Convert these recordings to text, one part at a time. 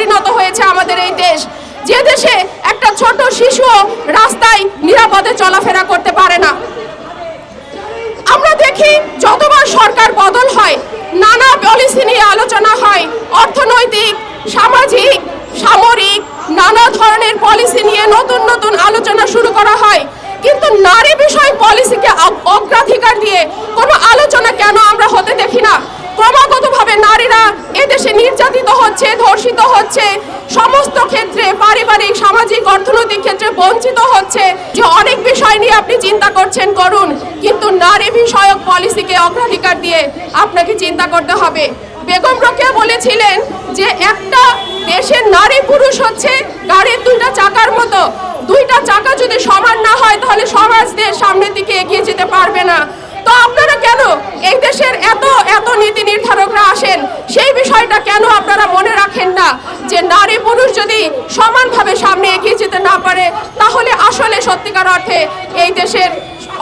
পরিণত হয়েছে আমাদের এই দেশ, যে দেশে একটা ছোট শিশুও রাস্তায় নিরাপদে চলাফেরা করতে পারে না। আমরা দেখি যতবার সরকার বদল হয় নানা পলিসি নিয়ে আলোচনা হয়, অর্থনৈতিক, সামাজিক, সামরিক নানা ধরনের পলিসি নিয়ে নতুন নতুন আলোচনা শুরু করা হয়, কিন্তু নারী বিষয় পলিসিকে অগ্রাধিকার দিয়ে কোনো আলোচনা কেন আমরা হতে দেখি না? ক্রমাগতভাবে নারীরা এদেশে নির্যাতিত হচ্ছে, ধর্ষিত হচ্ছে, সমস্ত ক্ষেত্রে পারিবারিক, সামাজিক, অর্থনৈতিক ক্ষেত্রে বঞ্চিত হচ্ছে। যে অনেক বিষয় নিয়ে আপনি চিন্তা করছেন করুন, কিন্তু নারী বিষয়ক পলিসিকে অগ্রাধিকার দিয়ে আপনাকে চিন্তা করতে হবে। বেগম রোকেয়া বলেছিলেন যে একটা দেশের নারী পুরুষ হচ্ছে গাড়ির দুইটা চাকার মতো, দুইটা চাকা যদি সমান না হয় তাহলে সমাজ দেশ সামনের দিকে এগিয়ে যেতে পারবে না। তো আপনারা কেন এই দেশের এত এত নীতি নির্ধারকরা আসেন, সেই বিষয়টা কেন আপনারা মনে রাখেন না যে নারী পুরুষ যদি সমানভাবে সামনে এগিয়ে যেতে না পারে তাহলে আসলে সত্যিকার অর্থে এই দেশের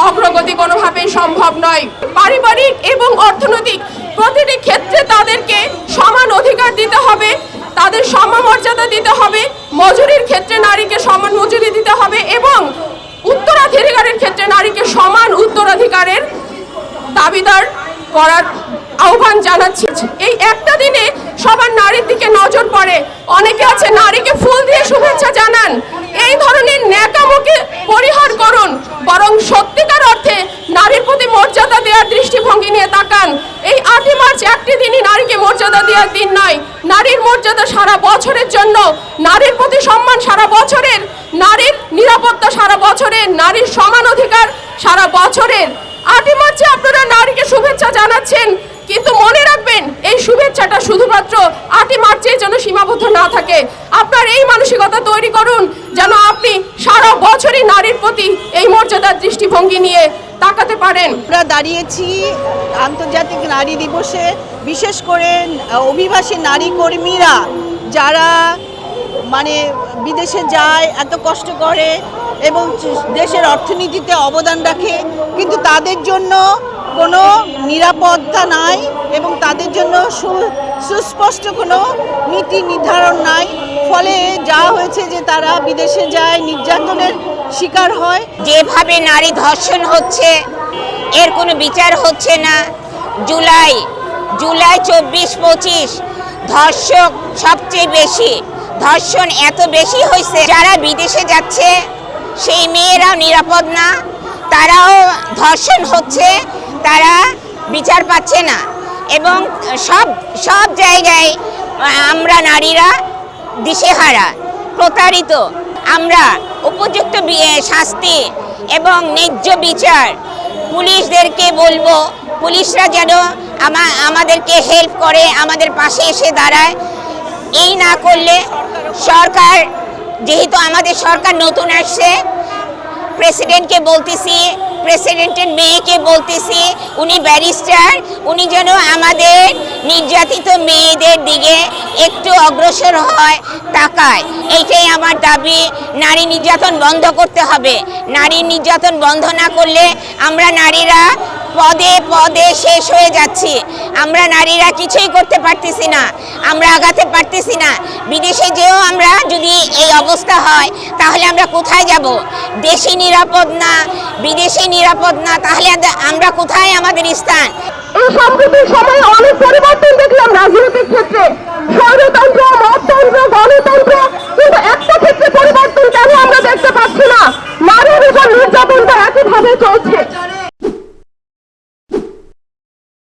অগ্রগতি কোনোভাবেই সম্ভব নয়। পারিবারিক এবং অর্থনৈতিক প্রতিটি ক্ষেত্রে তাদেরকে সমান অধিকার দিতে হবে, তাদের সমমর্যাদা দিতে হবে, মজুরির ক্ষেত্রে নারীকে সমান মজুরি দিতে হবে এবং উত্তরাধিকারের ক্ষেত্রে নারীকে সমান উত্তরাধিকারের দাবিদার করার আহ্বান জানাচ্ছি। এই একটা দিনে সবার নারীর দিকে নজর পড়ে, অনেকে আছে নারীকে ফুল দিয়ে শুভেচ্ছা জানান। এই ধরনের ন্যাকামোকে পরিহার করুন, বরং সত্যিকার অর্থে নারীর প্রতি মর্যাদা দেওয়ার দৃষ্টিভঙ্গি নিয়ে তাকান। এই 8ই মার্চ একটি দিনই নারীকে মর্যাদা দেওয়ার দিন নয়, নারীর মর্যাদা সারা বছরের জন্য, নারীর প্রতি সম্মান সারা বছরের, নারীর নিরাপত্তা সারা বছরের, নারীর সমান অধিকার সারা বছরের। 8ই মার্চে আপনারা নারীকে শুভেচ্ছা জানাচ্ছেন, কিন্তু মনে রাখবেন এই শুভেচ্ছাটা শুধুমাত্র 8ই মার্চে যেন সীমাবদ্ধ না থাকে। আপনার এই মানসিকতা তৈরি করুন যেন আপনি সারা বছরই নারীর প্রতি এই মর্যাদার দৃষ্টিভঙ্গি নিয়ে তাকাতে পারেন। আমরা দাঁড়িয়েছি আন্তর্জাতিক নারী দিবসে, বিশেষ করে অভিবাসী নারী কর্মীরা যারা বিদেশে যায়, এত কষ্ট করে এবং দেশের অর্থনীতিতে অবদান রাখে, কিন্তু তাদের জন্য কোনো নিরাপত্তা নাই এবং তাদের জন্য সুস্পষ্ট কোনো নীতি নির্ধারণ নাই। ফলে যা হয়েছে যে তারা বিদেশে যায়, নির্যাতনের শিকার হয়। যেভাবে নারী ধর্ষণ হচ্ছে এর কোনো বিচার হচ্ছে না। জুলাই 24-25 ধর্ষক সবচেয়ে বেশি, ধর্ষণ এত বেশি হয়েছে, যারা বিদেশে যাচ্ছে সেই মেয়েরাও নিরাপদ না, তারাও ধর্ষণ হচ্ছে, তারা বিচার পাচ্ছে না এবং সব জায়গায় আমরা নারীরা দিশেহারা, প্রতারিত। আমরা উপযুক্ত শাস্তি এবং ন্যায্য বিচার পুলিশদেরকে বলবো, পুলিশরা যেন আমাদেরকে হেল্প করে, আমাদের পাশে এসে দাঁড়ায়। এই না করলে সরকার, যেহেতু আমাদের সরকার নতুন আসছে, প্রেসিডেন্টকে বলতেছি, প্রেসিডেন্টের মেয়েকে বলতেছি, উনি ব্যারিস্টার, উনি যেন আমাদের নির্যাতিত মেয়েদের দিকে একটু অগ্রসর হয়, তাকায়। এইটাই আমার দাবি। নারী নির্যাতন বন্ধ করতে হবে। নারী নির্যাতন বন্ধ না করলে আমরা নারীরা পদে পদে শেষ হয়ে যাচ্ছি। আমরা নারীরা কিছুই করতে পারতেছি না, আমরা আগাতে পারতেছি না। বিদেশে যেও আমরা যদি এই অবস্থা হয় তাহলে আমরা কোথায় যাব? দেশে নিরাপদ না, বিদেশে নিরাপদ না, তাহলে আমরা কোথায় আমাদের স্থান? এই সাম্প্রতিক সময়ে অনেক পরিবর্তন দেখলাম রাজনৈতিক ক্ষেত্রে, স্বৈরতন্ত্র, মততন্ত্র, গণতন্ত্র, কিন্তু একটা ক্ষেত্রে পরিবর্তন কেন আমরা দেখতে পাচ্ছি না? নারীর উপর নির্যাতনটা একইভাবে চলছে।